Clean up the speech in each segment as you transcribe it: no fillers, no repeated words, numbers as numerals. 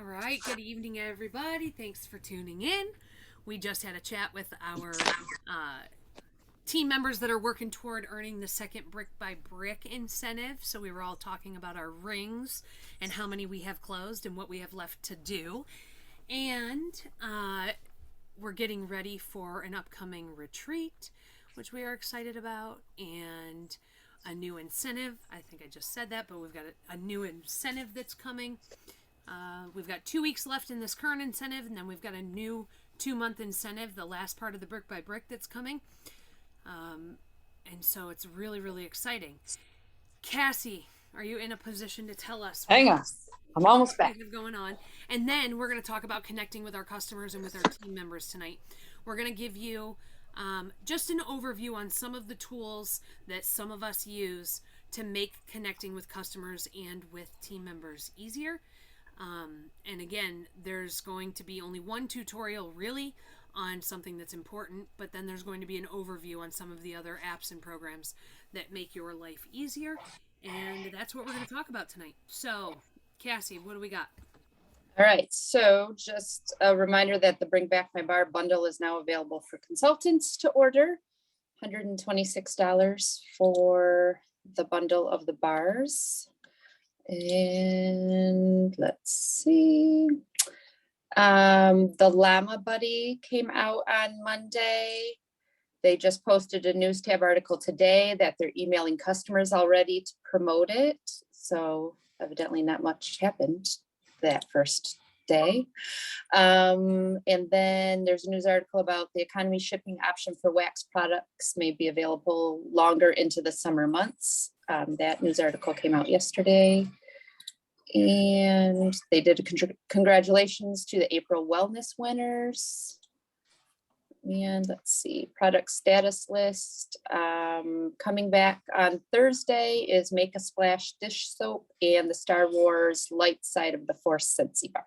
All right, good evening, everybody. Thanks for tuning in. We just had a chat with our team members that are working toward earning the second brick by brick incentive. So we were all talking about our rings and how many we have closed and what we have left to do. And we're getting ready for an upcoming retreat, which we are excited about, and a new incentive. I think I just said that, but we've got a new incentive that's coming. We've got 2 weeks left in this current incentive, and then we've got a new 2-month incentive, the last part of the brick by brick that's coming. And so it's really, really exciting. Cassie, are you in a position to tell us Hang on. I'm almost what back. we have going on? And then we're going to talk about connecting with our customers and with our team members tonight. We're going to give you just an overview on some of the tools that some of us use to make connecting with customers and with team members easier. And again, there's going to be only one tutorial really on something that's important, but then there's going to be an overview on some of the other apps and programs that make your life easier. And that's what we're going to talk about tonight. So, Cassie, what do we got? All right. So just a reminder that the Bring Back My Bar bundle is now available for consultants to order. $126 for the bundle of the bars. And let's see. The Llama Buddy came out on Monday. They just posted a news tab article today that they're emailing customers already to promote it. So evidently not much happened that first day. And then there's a news article about the economy shipping option for wax products may be available longer into the summer months. That news article came out yesterday. And they did a congratulations to the April wellness winners. And let's see, product status list. Coming back on Thursday is Make a Splash dish soap and the Star Wars light side of the Force Scentsy bar.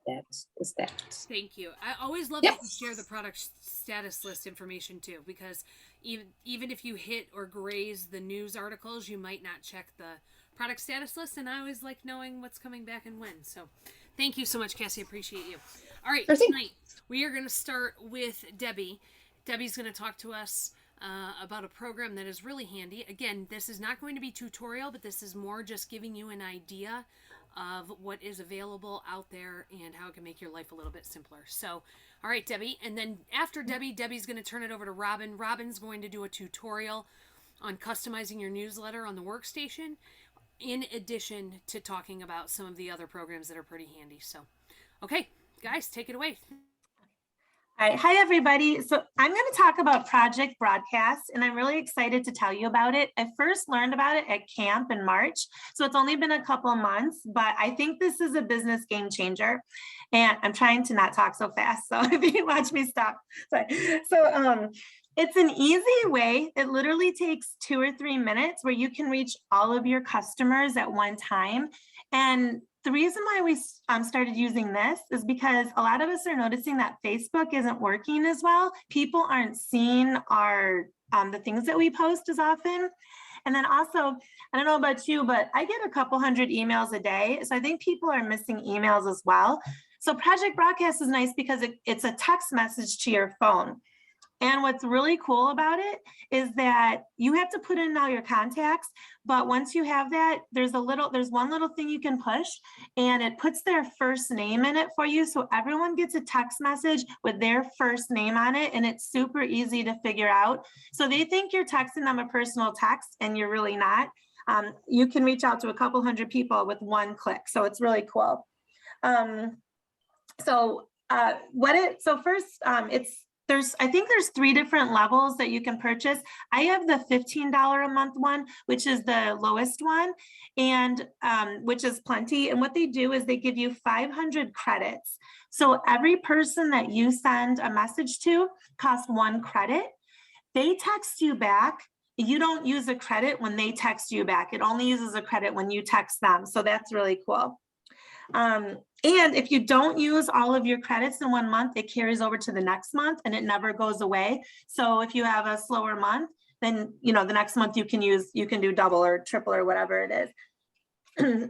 That is that. Thank you. I always love that you share the product status list information too, because even if you hit or graze the news articles, you might not check the product status list, and I always like knowing what's coming back and when. So thank you so much, Cassie. Appreciate you. All right, tonight we are going to start with Debbie. Debbie's going to talk to us about a program that is really handy. Again, this is not going to be tutorial, but this is more just giving you an idea of what is available out there and how it can make your life a little bit simpler. So, all right, Debbie. And then after Debbie, Debbie's going to turn it over to Robin. Robin's going to do a tutorial on customizing your newsletter on the workstation, in addition to talking about some of the other programs that are pretty handy. So, okay, guys, take it away. All right. Hi, everybody. So I'm going to talk about Project Broadcast, and I'm really excited to tell you about it. I first learned about it at camp in March, so it's only been a couple of months, but I think this is a business game changer. And I'm trying to not talk so fast, so if you watch me stop. Sorry. So it's an easy way. It literally takes 2 or 3 minutes where you can reach all of your customers at one time. And the reason why we started using this is because a lot of us are noticing that Facebook isn't working as well. People aren't seeing our the things that we post as often. And then also, I don't know about you, but I get a couple hundred emails a day. So I think people are missing emails as well. So Project Broadcast is nice because it's a text message to your phone. And what's really cool about it is that you have to put in all your contacts, but once you have that, there's one little thing you can push, and it puts their first name in it for you. So everyone gets a text message with their first name on it, and it's super easy to figure out. So they think you're texting them a personal text, and you're really not. You can reach out to a couple hundred people with one click. So it's really cool. I think there's 3 different levels that you can purchase. I have the $15 a month one, which is the lowest one, and which is plenty. And what they do is they give you 500 credits. So every person that you send a message to costs 1 credit. They text you back. You don't use a credit when they text you back. It only uses a credit when you text them. So that's really cool. And if you don't use all of your credits in 1 month, it carries over to the next month and it never goes away. So if you have a slower month, then, the next month you can do double or triple or whatever it is.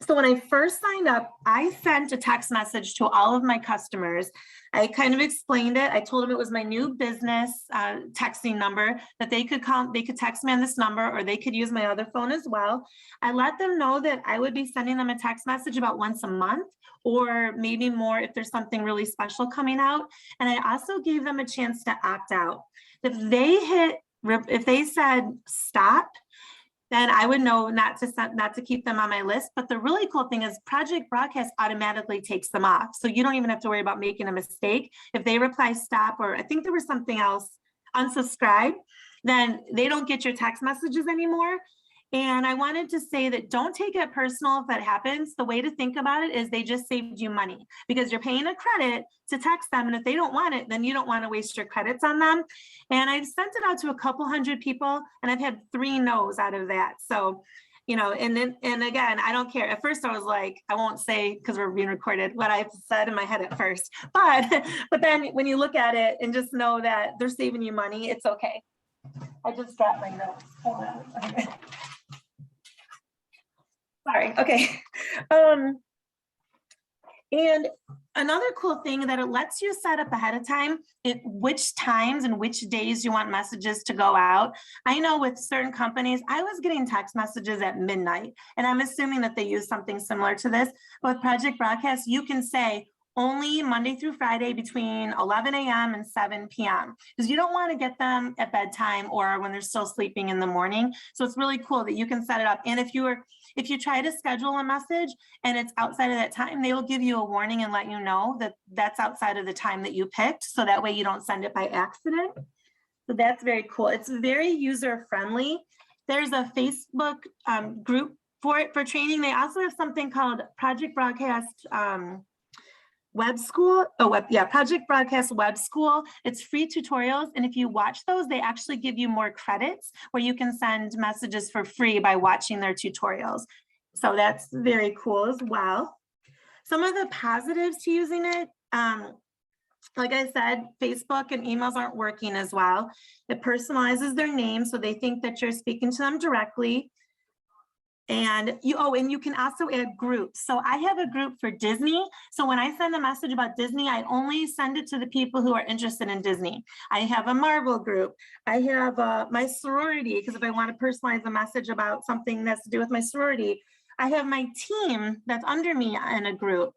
So when I first signed up, I sent a text message to all of my customers. I kind of explained it. I told them it was my new business texting number, that they could call, they could text me on this number, or they could use my other phone as well. I let them know that I would be sending them a text message about once a month, or maybe more if there's something really special coming out. And I also gave them a chance to opt out. If they said stop, then I would know not to keep them on my list. But the really cool thing is Project Broadcast automatically takes them off. So you don't even have to worry about making a mistake. If they reply stop, or I think there was something else, unsubscribe, then they don't get your text messages anymore. And I wanted to say that don't take it personal if that happens. The way to think about it is they just saved you money, because you're paying a credit to text them. And if they don't want it, then you don't want to waste your credits on them. And I've sent it out to a couple hundred people, and I've had 3 no's out of that. So, and again, I don't care. At first I was like, I won't say, because we're being recorded, what I said in my head at first. But then when you look at it and just know that they're saving you money, it's okay. I just dropped my notes. Hold on. Okay. Sorry. Okay. And another cool thing that it lets you set up ahead of time, which times and which days you want messages to go out. I know with certain companies, I was getting text messages at midnight, and I'm assuming that they use something similar to this. But with Project Broadcast, you can say only Monday through Friday between 11 a.m. and 7 p.m. because you don't want to get them at bedtime or when they're still sleeping in the morning. So it's really cool that you can set it up. And if you try to schedule a message and it's outside of that time, they will give you a warning and let you know that that's outside of the time that you picked. So that way you don't send it by accident. So that's very cool. It's very user friendly. There's a Facebook group for training. They also have something called Project Broadcast Web School. Project Broadcast Web School. It's free tutorials. And if you watch those, they actually give you more credits where you can send messages for free by watching their tutorials. So that's very cool as well. Some of the positives to using it, like I said, Facebook and emails aren't working as well. It personalizes their name, so they think that you're speaking to them directly. And you can also add groups. So I have a group for Disney. So when I send a message about Disney, I only send it to the people who are interested in Disney. I have a Marvel group. I have my sorority, because if I want to personalize a message about something that's to do with my sorority, I have my team that's under me in a group.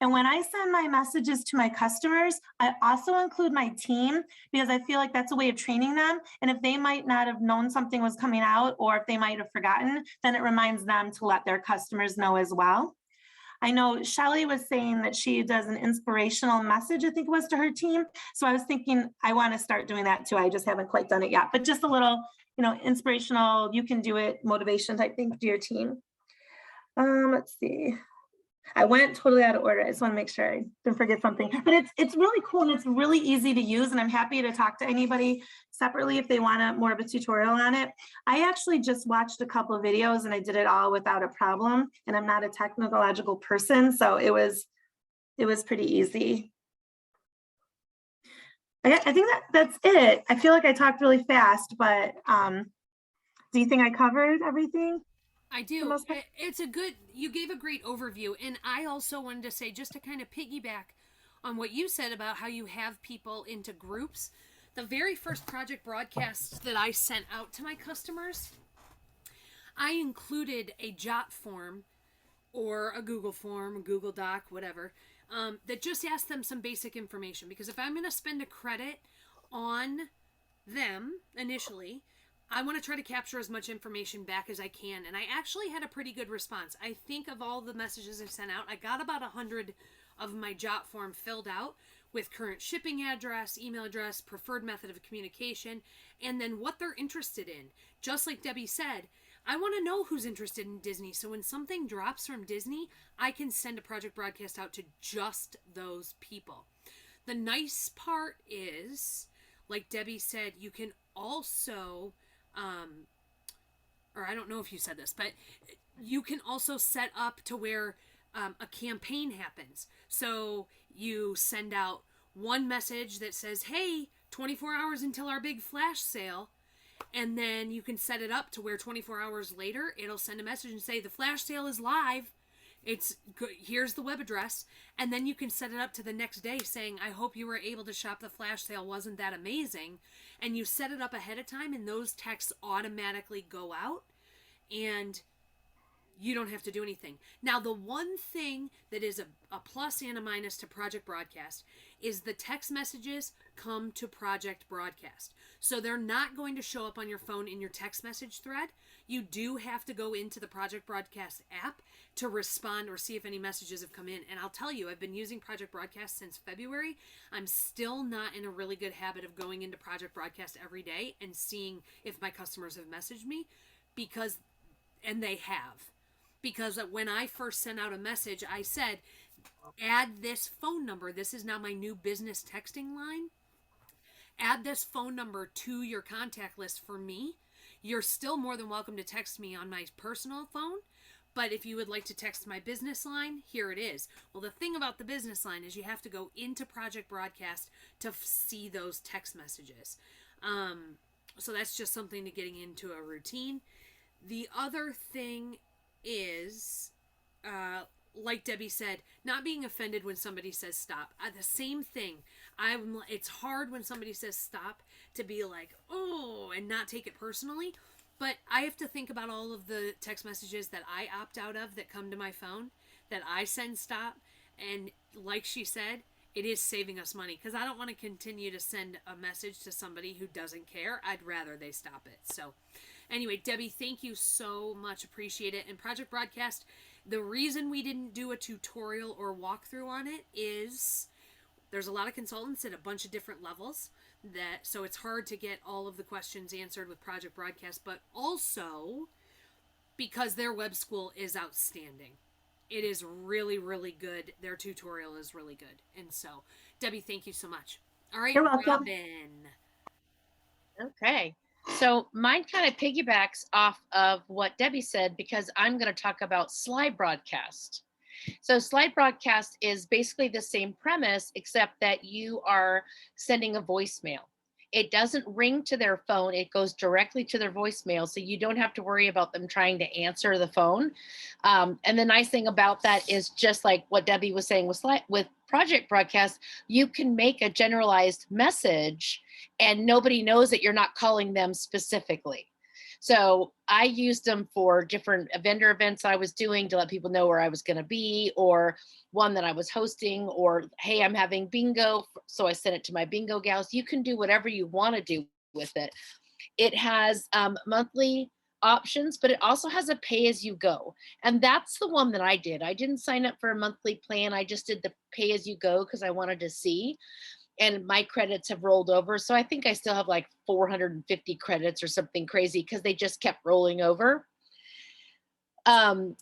And when I send my messages to my customers, I also include my team, because I feel like that's a way of training them. And if they might not have known something was coming out, or if they might have forgotten, then it reminds them to let their customers know as well. I know Shelly was saying that she does an inspirational message, I think it was, to her team. So I was thinking I want to start doing that too. I just haven't quite done it yet, but just a little, inspirational, you can do it, motivation type thing to your team. Let's see. I went totally out of order. I just want to make sure I didn't forget something, but it's really cool and it's really easy to use. And I'm happy to talk to anybody separately if they want more of a tutorial on it. I actually just watched a couple of videos and I did it all without a problem. And I'm not a technological person, so it was pretty easy. I think that's it. I feel like I talked really fast, but do you think I covered everything? I do. You gave a great overview. And I also wanted to say, just to kind of piggyback on what you said about how you have people into groups, the very first Project Broadcast that I sent out to my customers, I included a Jot form or a Google form, a Google Doc, whatever, that just asked them some basic information. Because if I'm going to spend a credit on them initially, I want to try to capture as much information back as I can. And I actually had a pretty good response. I think of all the messages I sent out, I got about 100 of my Jot form filled out with current shipping address, email address, preferred method of communication, and then what they're interested in. Just like Debbie said, I want to know who's interested in Disney. So when something drops from Disney, I can send a Project Broadcast out to just those people. The nice part is, like Debbie said, you can also... or I don't know if you said this, but you can also set up to where a campaign happens. So you send out one message that says, hey, 24 hours until our big flash sale. And then you can set it up to where 24 hours later, it'll send a message and say, the flash sale is live. here's the web address, and then you can set it up to the next day saying, I hope you were able to shop the flash sale, wasn't that amazing? And you set it up ahead of time, and those texts automatically go out, and you don't have to do anything. Now, the one thing that is a plus and a minus to Project Broadcast is the text messages come to Project Broadcast. So they're not going to show up on your phone in your text message thread. You do have to go into the Project Broadcast app to respond or see if any messages have come in. And I'll tell you, I've been using Project Broadcast since February. I'm still not in a really good habit of going into Project Broadcast every day and seeing if my customers have messaged me, and they have. Because when I first sent out a message, I said, add this phone number. This is now my new business texting line. Add this phone number to your contact list for me. You're still more than welcome to text me on my personal phone, but if you would like to text my business line, here it is. Well, the thing about the business line is you have to go into Project Broadcast to see those text messages. So that's just something to getting into a routine. The other thing is, like Debbie said, not being offended when somebody says stop. The same thing. It's hard when somebody says stop to be like, oh, and not take it personally. But I have to think about all of the text messages that I opt out of that come to my phone, that I send stop. And like she said, it is saving us money, because I don't want to continue to send a message to somebody who doesn't care. I'd rather they stop it. So anyway, Debbie, thank you so much. Appreciate it. And Project Broadcast, the reason we didn't do a tutorial or walkthrough on it is there's a lot of consultants at a bunch of different levels, so it's hard to get all of the questions answered with Project Broadcast, but also because their web school is outstanding. It is really, really good. Their tutorial is really good. And so, Debbie, thank you so much. All right, You're welcome. Robin. Okay. So mine kind of piggybacks off of what Debbie said, because I'm going to talk about Sly Broadcast. So Sly Broadcast is basically the same premise, except that you are sending a voicemail. It doesn't ring to their phone. It goes directly to their voicemail. So you don't have to worry about them trying to answer the phone. And the nice thing about that is, just like what Debbie was saying with Project Broadcast, you can make a generalized message and nobody knows that you're not calling them specifically. So I used them for different vendor events I was doing to let people know where I was going to be, or one that I was hosting, or, hey, I'm having bingo. So I sent it to my bingo gals. You can do whatever you want to do with it. It has monthly options, but it also has a pay as you go. And that's the one that I did. I didn't sign up for a monthly plan. I just did the pay as you go because I wanted to see. And my credits have rolled over. So I think I still have like 450 credits or something crazy, because they just kept rolling over. Then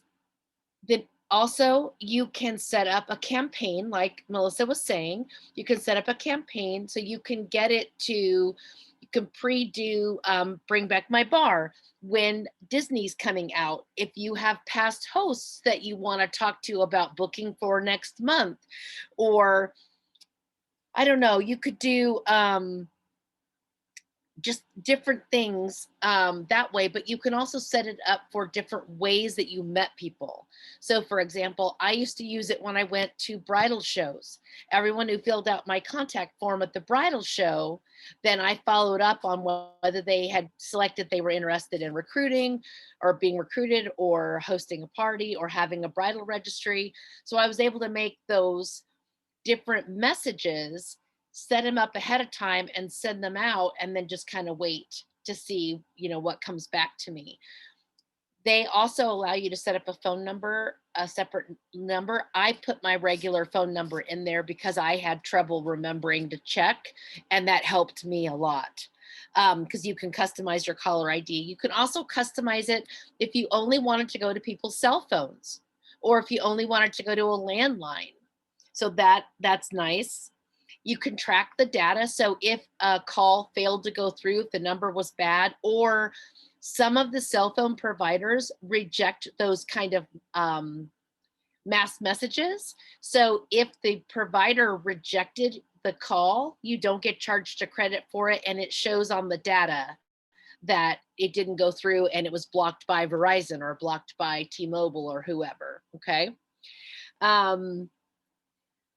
also you can set up a campaign, like Melissa was saying. You can set up a campaign so you can get it to, you can pre-do Bring Back My Bar when Disney's coming out. If you have past hosts that you want to talk to about booking for next month, or I don't know, you could do just different things that way, but you can also set it up for different ways that you met people. So for example, I used to use it when I went to bridal shows. Everyone who filled out my contact form at the bridal show, then I followed up on whether they had selected they were interested in recruiting or being recruited or hosting a party or having a bridal registry. So I was able to make those different messages, set them up ahead of time and send them out, and then just kind of wait to see, what comes back to me. They also allow you to set up a phone number, a separate number. I put my regular phone number in there because I had trouble remembering to check, and that helped me a lot. Because you can customize your caller ID. You can also customize it if you only wanted to go to people's cell phones, or if you only wanted to go to a landline. So that's nice. You can track the data. So if a call failed to go through, if the number was bad, or some of the cell phone providers reject those kind of mass messages. So if the provider rejected the call, you don't get charged a credit for it, and it shows on the data that it didn't go through and it was blocked by Verizon or blocked by T-Mobile or whoever, okay?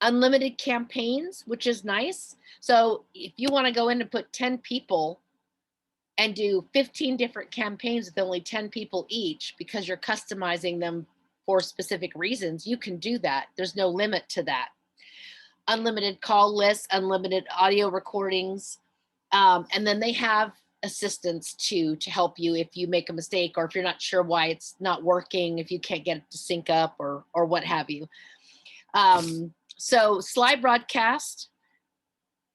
Unlimited campaigns, which is nice. So if you want to go in and put 10 people and do 15 different campaigns with only 10 people each, because you're customizing them for specific reasons, you can do that. There's no limit to that. Unlimited call lists, unlimited audio recordings. And then they have assistants too, to help you if you make a mistake, or if you're not sure why it's not working, if you can't get it to sync up or what have you. So Sly Broadcast,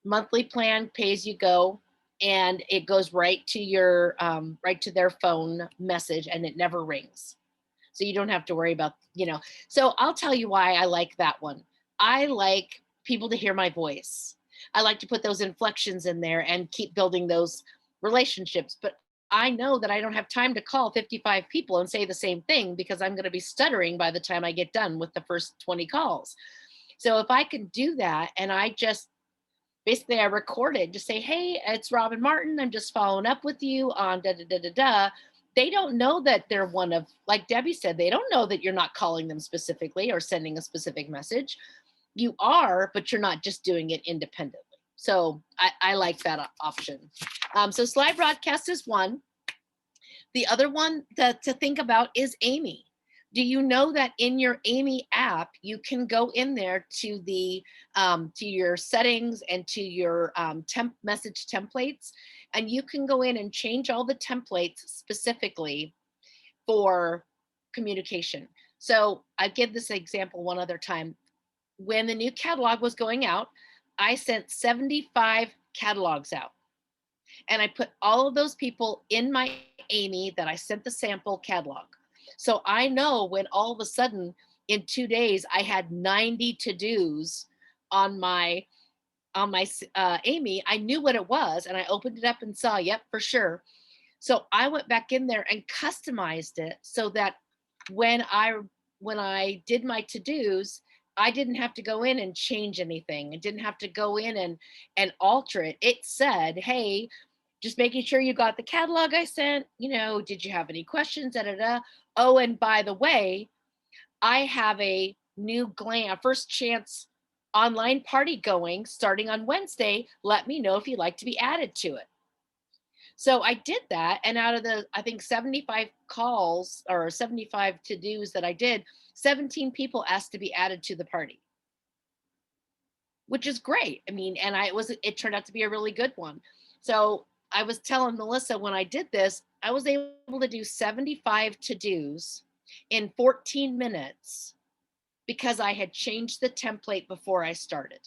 monthly plan, pay as you go, and it goes right to your, right to their phone message, and it never rings. So you don't have to worry about, so I'll tell you why I like that one. I like people to hear my voice. I like to put those inflections in there and keep building those relationships. But I know that I don't have time to call 55 people and say the same thing, because I'm going to be stuttering by the time I get done with the first 20 calls. So if I can do that, and I just basically I record it, just say, hey, it's Robin Martin. I'm just following up with you on da da da da da. They don't know that they're one of, like Debbie said, they don't know that you're not calling them specifically or sending a specific message. You are, but you're not just doing it independently. So I like that option. So Sly Broadcast is one. The other one to think about is Amy. Do you know that in your Amy app, you can go in there to the to your settings and to your message templates, and you can go in and change all the templates specifically for communication. So I give this example one other time. When the new catalog was going out, I sent 75 catalogs out, and I put all of those people in my Amy that I sent the sample catalog. So I know when all of a sudden in 2 days, I had 90 to-dos on my Amy, I knew what it was, and I opened it up and saw, yep, for sure. So I went back in there and customized it so that when I did my to-dos, I didn't have to go in and change anything. I didn't have to go in and alter it. It said, hey, just making sure you got the catalog I sent, did you have any questions, da, da, da. Oh, and by the way, I have a new First Chance online party going starting on Wednesday. Let me know if you'd like to be added to it. So I did that. And out of the, I think 75 calls or 75 to-dos that I did, 17 people asked to be added to the party, which is great. I mean, and it turned out to be a really good one. So I was telling Melissa when I did this, I was able to do 75 to-dos in 14 minutes because I had changed the template before I started.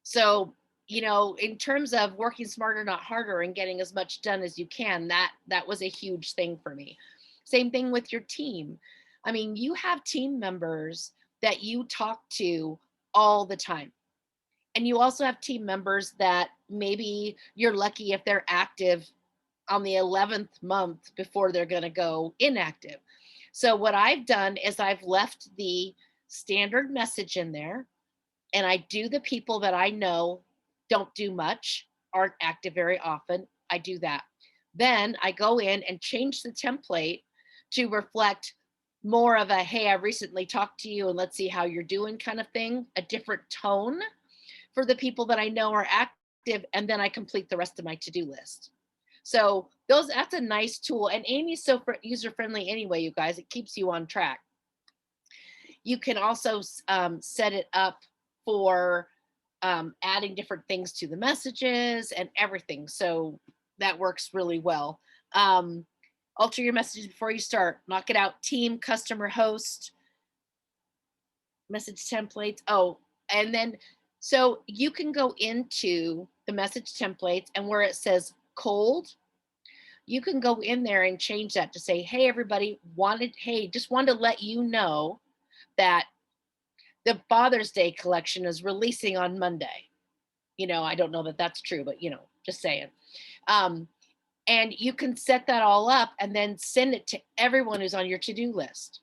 So, in terms of working smarter, not harder, and getting as much done as you can, that was a huge thing for me. Same thing with your team. I mean, you have team members that you talk to all the time. And you also have team members that maybe you're lucky if they're active on the 11th month before they're going to go inactive. So what I've done is I've left the standard message in there, and I do the people that I know don't do much, aren't active very often. I do that. Then I go in and change the template to reflect more of a, hey, I recently talked to you and let's see how you're doing kind of thing, a different tone for the people that I know are active, and then I complete the rest of my to-do list. So that's a nice tool. And Amy's so user-friendly anyway, you guys, it keeps you on track. You can also set it up for adding different things to the messages and everything. So that works really well. Alter your messages before you start. Knock it out. Team, customer, host, message templates. Oh, and then so you can go into the message templates, and where it says cold, you can go in there and change that to say, hey, everybody, just wanted to let you know that the Father's Day collection is releasing on Monday. I don't know that that's true, but just saying. And you can set that all up and then send it to everyone who's on your to-do list,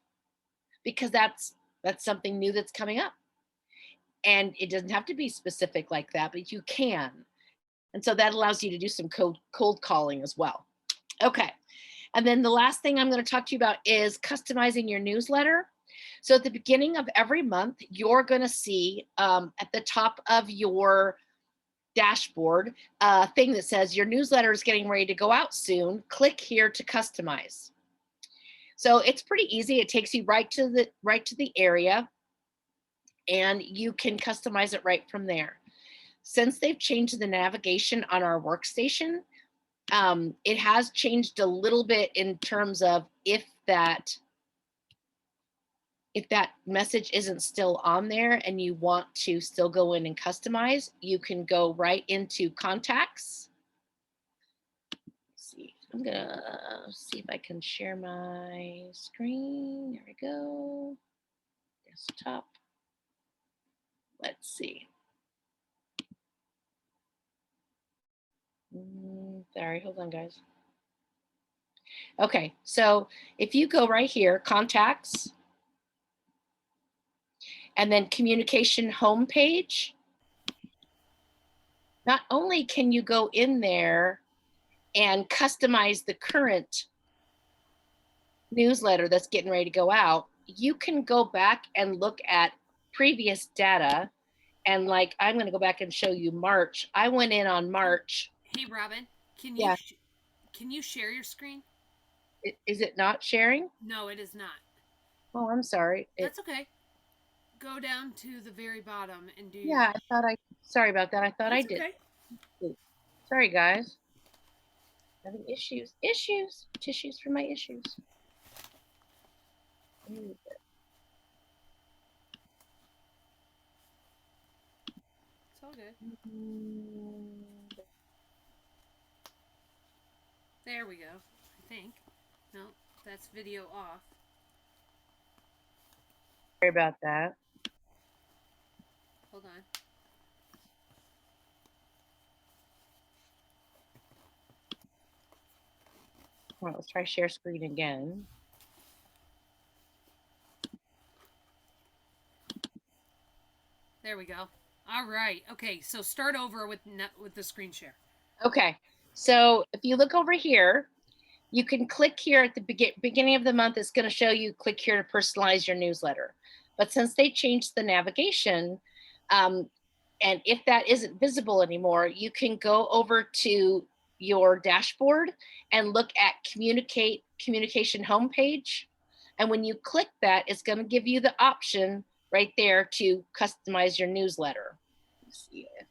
because that's something new that's coming up. And it doesn't have to be specific like that, but you can. And so that allows you to do some cold calling as well. Okay. And then the last thing I'm going to talk to you about is customizing your newsletter. So at the beginning of every month, you're going to see at the top of your dashboard a thing that says your newsletter is getting ready to go out soon. Click here to customize. So it's pretty easy. It takes you right to the area, and you can customize it right from there. Since they've changed the navigation on our workstation, it has changed a little bit in terms of if that message isn't still on there and you want to still go in and customize, you can go right into contacts. Let's see, I'm gonna see if I can share my screen. There we go. Desktop. Let's see. Sorry, hold on, guys. Okay, so if you go right here, contacts, and then communication homepage, not only can you go in there and customize the current newsletter that's getting ready to go out, you can go back and look at previous data. And like, I'm going to go back and show you March. I went in on March. Hey, Robin, can you share your screen? Is it not sharing? No, it is not. Oh, I'm sorry. That's okay. Go down to the very bottom and do. Yeah, sorry about that. I thought I did. Okay. Sorry, guys. Having issues. Tissues for my issues. It's all good. There we go. I think. No, that's video off. Sorry about that. Hold on. Well, let's try share screen again. There we go. All right. Okay, so start over with the screen share. Okay, so if you look over here, you can click here at the beginning of the month. It's going to show you click here to personalize your newsletter. But since they changed the navigation, and if that isn't visible anymore, you can go over to your dashboard and look at communication homepage. And when you click that, it's going to give you the option right there to customize your newsletter. Let's see if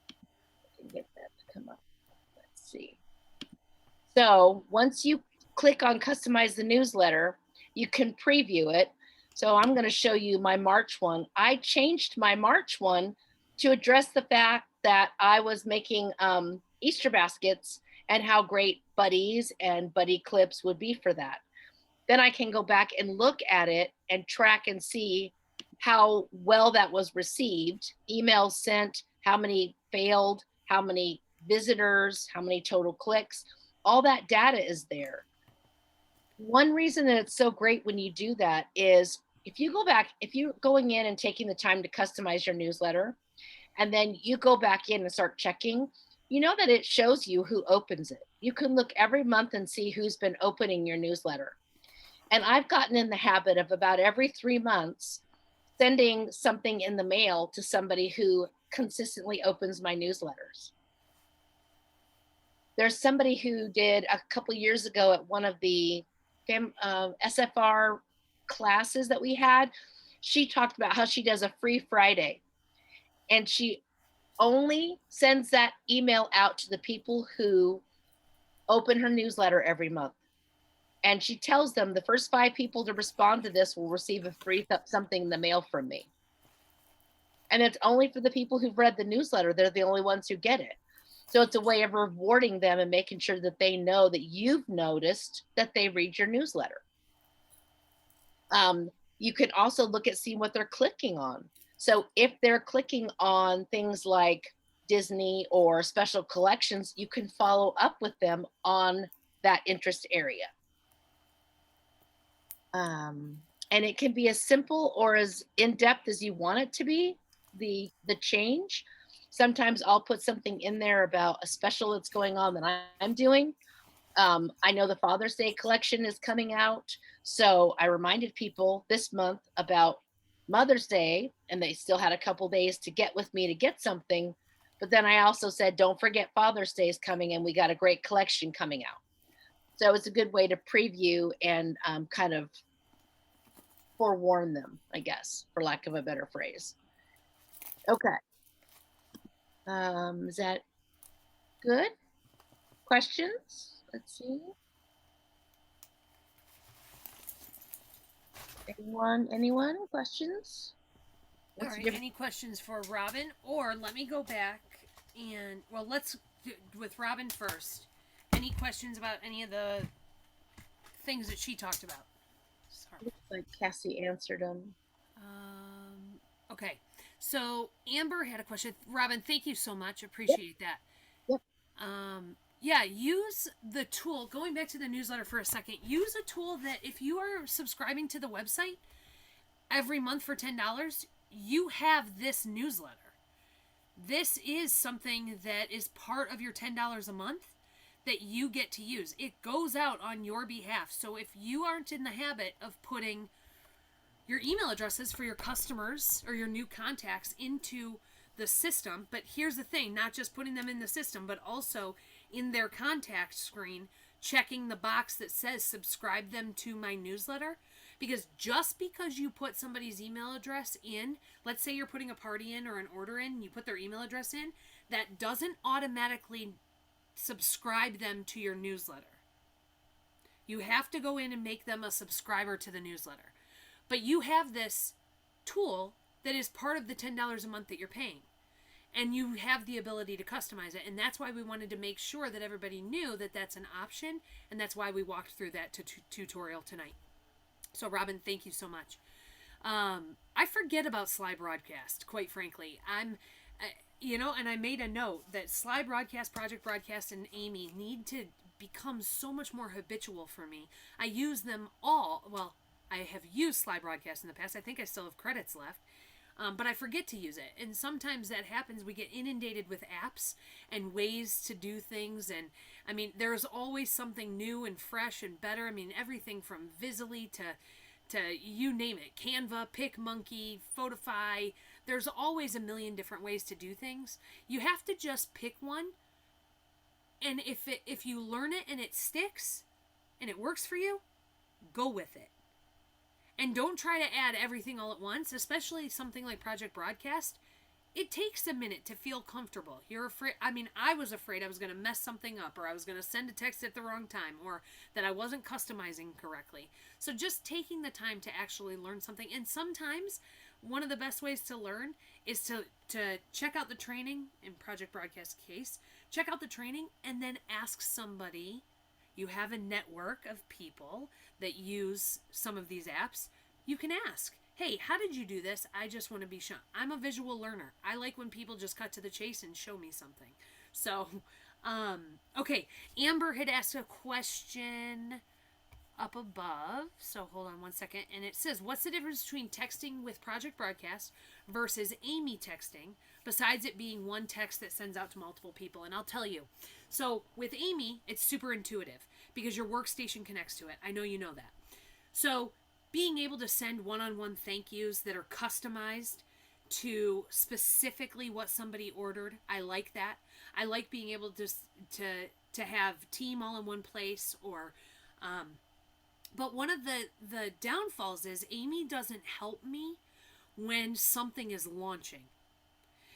I can get that to come up. Let's see. So once you click on customize the newsletter, you can preview it. So I'm going to show you my March one. I changed my March one to address the fact that I was making Easter baskets and how great buddies and buddy clips would be for that. Then I can go back and look at it and track and see how well that was received, emails sent, how many failed, how many visitors, how many total clicks. All that data is there. One reason that it's so great when you do that is if you go back, if you're going in and taking the time to customize your newsletter, and then you go back in and start checking, you know that it shows you who opens it. You can look every month and see who's been opening your newsletter. And I've gotten in the habit of about every 3 months sending something in the mail to somebody who consistently opens my newsletters. There's somebody who did a couple years ago at one of the SFR classes that we had. She talked about how she does a free Friday, and she only sends that email out to the people who open her newsletter every month. And she tells them the first 5 people to respond to this will receive a free something in the mail from me. And it's only for the people who've read the newsletter. They're the only ones who get it. So it's a way of rewarding them and making sure that they know that you've noticed that they read your newsletter. You can also look at seeing what they're clicking on. So if they're clicking on things like Disney or special collections, you can follow up with them on that interest area. And it can be as simple or as in-depth as you want it to be, the change. Sometimes I'll put something in there about a special that's going on that I'm doing. I know the Father's Day collection is coming out. So I reminded people this month about Mother's Day, and they still had a couple days to get with me to get something. But then I also said, don't forget Father's Day is coming, and we got a great collection coming out. So it's a good way to preview and kind of forewarn them, I guess, for lack of a better phrase. Okay. Is that good? Questions? Let's see. Anyone? Questions? All right, any questions for Robin? Or let me go back and, well, let's do with Robin first. Any questions about any of the things that she talked about? Sorry. Looks like Cassie answered them. Okay, so Amber had a question. Robin, thank you so much. Appreciate that. Yep. Yeah, use the tool. Going back to the newsletter for a second, use a tool that if you are subscribing to the website every month for $10, you have this newsletter. This is something that is part of your $10 a month that you get to use. It goes out on your behalf. So if you aren't in the habit of putting your email addresses for your customers or your new contacts into the system, but here's the thing, not just putting them in the system, but also in their contact screen, checking the box that says subscribe them to my newsletter. Because just because you put somebody's email address in, let's say you're putting a party in or an order in, you put their email address in, that doesn't automatically subscribe them to your newsletter. You have to go in and make them a subscriber to the newsletter. But you have this tool that is part of the $10 a month that you're paying. And you have the ability to customize it. And that's why we wanted to make sure that everybody knew that that's an option. And that's why we walked through that tutorial tonight. So Robin, thank you so much. I forget about Sly Broadcast, quite frankly. And I made a note that Sly Broadcast, Project Broadcast, and Amy need to become so much more habitual for me. I use them all. Well, I have used Sly Broadcast in the past. I think I still have credits left. But I forget to use it. And sometimes that happens. We get inundated with apps and ways to do things. And I mean, there's always something new and fresh and better. I mean, everything from Visibly to you name it. Canva, PicMonkey, Photify. There's always a million different ways to do things. You have to just pick one. And if you learn it and it sticks and it works for you, go with it. And don't try to add everything all at once, especially something like Project Broadcast. It takes a minute to feel comfortable. You're afraid. I mean, I was afraid I was going to mess something up, or I was going to send a text at the wrong time, or that I wasn't customizing correctly. So just taking the time to actually learn something. And sometimes one of the best ways to learn is to check out the training, in Project Broadcast case, check out the training and then ask somebody. You have a network of people that use some of these apps. You can ask, hey, how did you do this? I just want to be shown. I'm a visual learner. I like when people just cut to the chase and show me something. So, okay. Amber had asked a question up above. So hold on one second. And it says, what's the difference between texting with Project Broadcast versus Amy texting, besides it being one text that sends out to multiple people? And I'll tell you. So with Amy, it's super intuitive because your workstation connects to it. I know you know that. So being able to send one-on-one thank yous that are customized to specifically what somebody ordered, I like that. I like being able to have team all in one place, or but one of the downfalls is Amy doesn't help me when something is launching.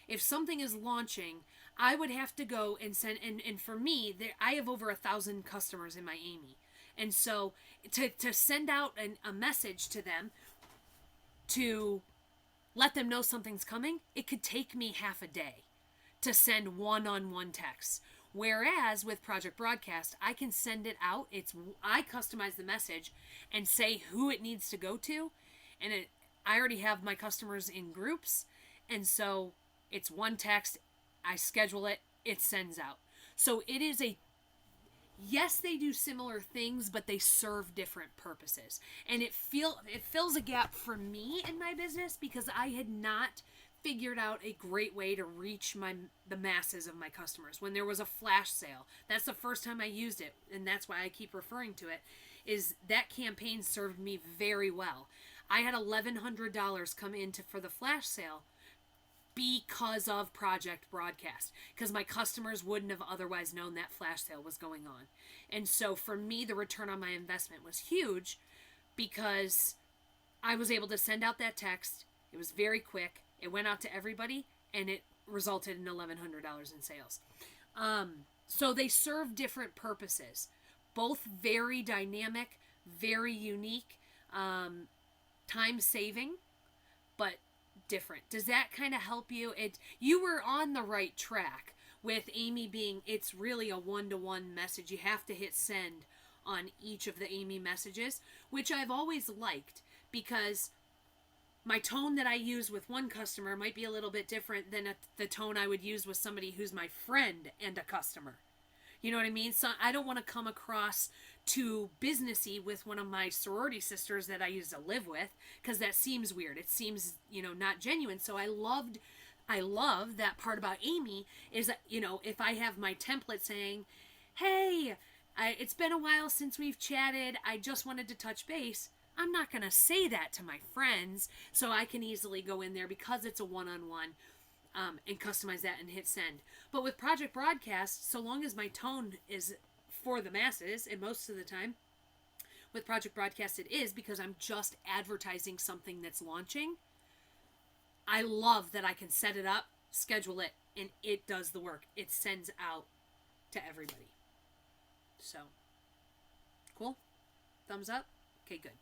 If something is launching, I would have to go and send, and for me, I have over 1,000 customers in my Amy. And so to send out a message to them to let them know something's coming, it could take me half a day to send one-on-one texts. Whereas with Project Broadcast, I can send it out. I customize the message and say who it needs to go to. And I already have my customers in groups. And so it's one text. I schedule it. It sends out. So it is yes, they do similar things, but they serve different purposes. And it fills a gap for me in my business because I had not figured out a great way to reach the masses of my customers. When there was a flash sale, that's the first time I used it, and that's why I keep referring to it, is that campaign served me very well. I had $1,100 come in for the flash sale because of Project Broadcast, because my customers wouldn't have otherwise known that flash sale was going on. And so for me, the return on my investment was huge because I was able to send out that text. It was very quick. It went out to everybody, and it resulted in $1,100 in sales. So they serve different purposes, both very dynamic, very unique, time-saving, but different. Does that kind of help you? You were on the right track with Amy being, it's really a one-to-one message. You have to hit send on each of the Amy messages, which I've always liked, because my tone that I use with one customer might be a little bit different than the tone I would use with somebody who's my friend and a customer. You know what I mean? So I don't want to come across too businessy with one of my sorority sisters that I used to live with, because that seems weird. It seems, not genuine. So I love that part about Amy is that, if I have my template saying, hey, it's been a while since we've chatted, I just wanted to touch base, I'm not going to say that to my friends, so I can easily go in there because it's a one-on-one and customize that and hit send. But with Project Broadcast, so long as my tone is for the masses, and most of the time with Project Broadcast it is, because I'm just advertising something that's launching, I love that I can set it up, schedule it, and it does the work. It sends out to everybody. So, cool? Thumbs up? Okay, good.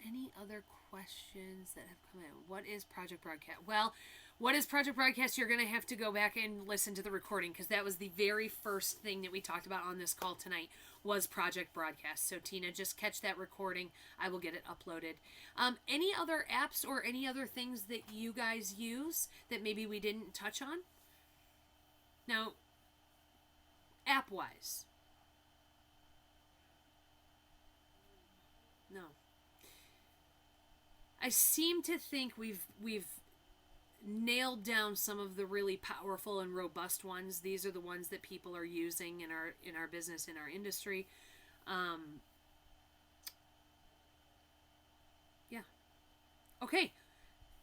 Any other questions that have come in? What is Project Broadcast? Well, what is Project Broadcast? You're going to have to go back and listen to the recording, because that was the very first thing that we talked about on this call tonight was Project Broadcast. So Tina, just catch that recording. I will get it uploaded. Any other apps or any other things that you guys use that maybe we didn't touch on? Now, app-wise. No. I seem to think we've nailed down some of the really powerful and robust ones. These are the ones that people are using in our business, in our industry. Yeah. Okay.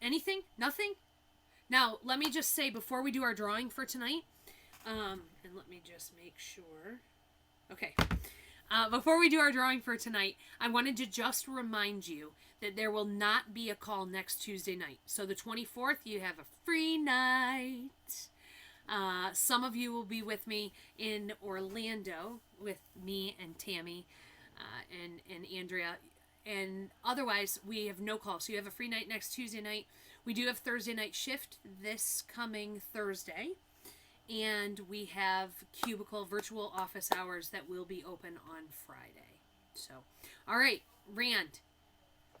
Anything? Nothing? Now, let me just say before we do our drawing for tonight, and let me just make sure. Okay. Before we do our drawing for tonight, I wanted to just remind you that there will not be a call next Tuesday night. So the 24th, you have a free night. Some of you will be with me in Orlando with me and Tammy and Andrea. And otherwise, we have no call. So you have a free night next Tuesday night. We do have Thursday night shift this coming Thursday. And we have cubicle virtual office hours that will be open on Friday. So, all right, Rand,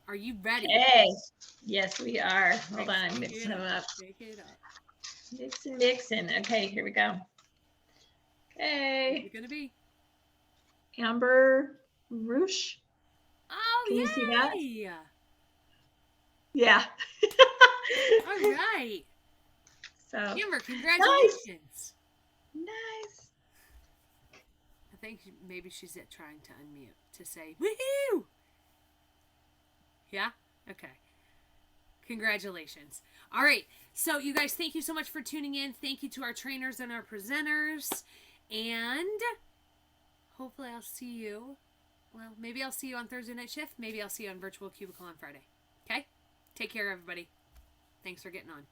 are you ready? Hey, yes, we are. Hold Okay, on, mixing them up. Pick it up. Mixing. Okay, here we go. What's Okay, it gonna be? Amber Rouge. Oh, Can you see that? yay! Yeah. All right, So Amber, congratulations. nice. I think maybe she's trying to unmute to say woohoo. Yeah. Okay. Congratulations. All right. So you guys, thank you so much for tuning in. Thank you to our trainers and our presenters. And hopefully I'll see you. Well, maybe I'll see you on Thursday night shift. Maybe I'll see you on Virtual Cubicle on Friday. Okay? Take care, everybody. Thanks for getting on.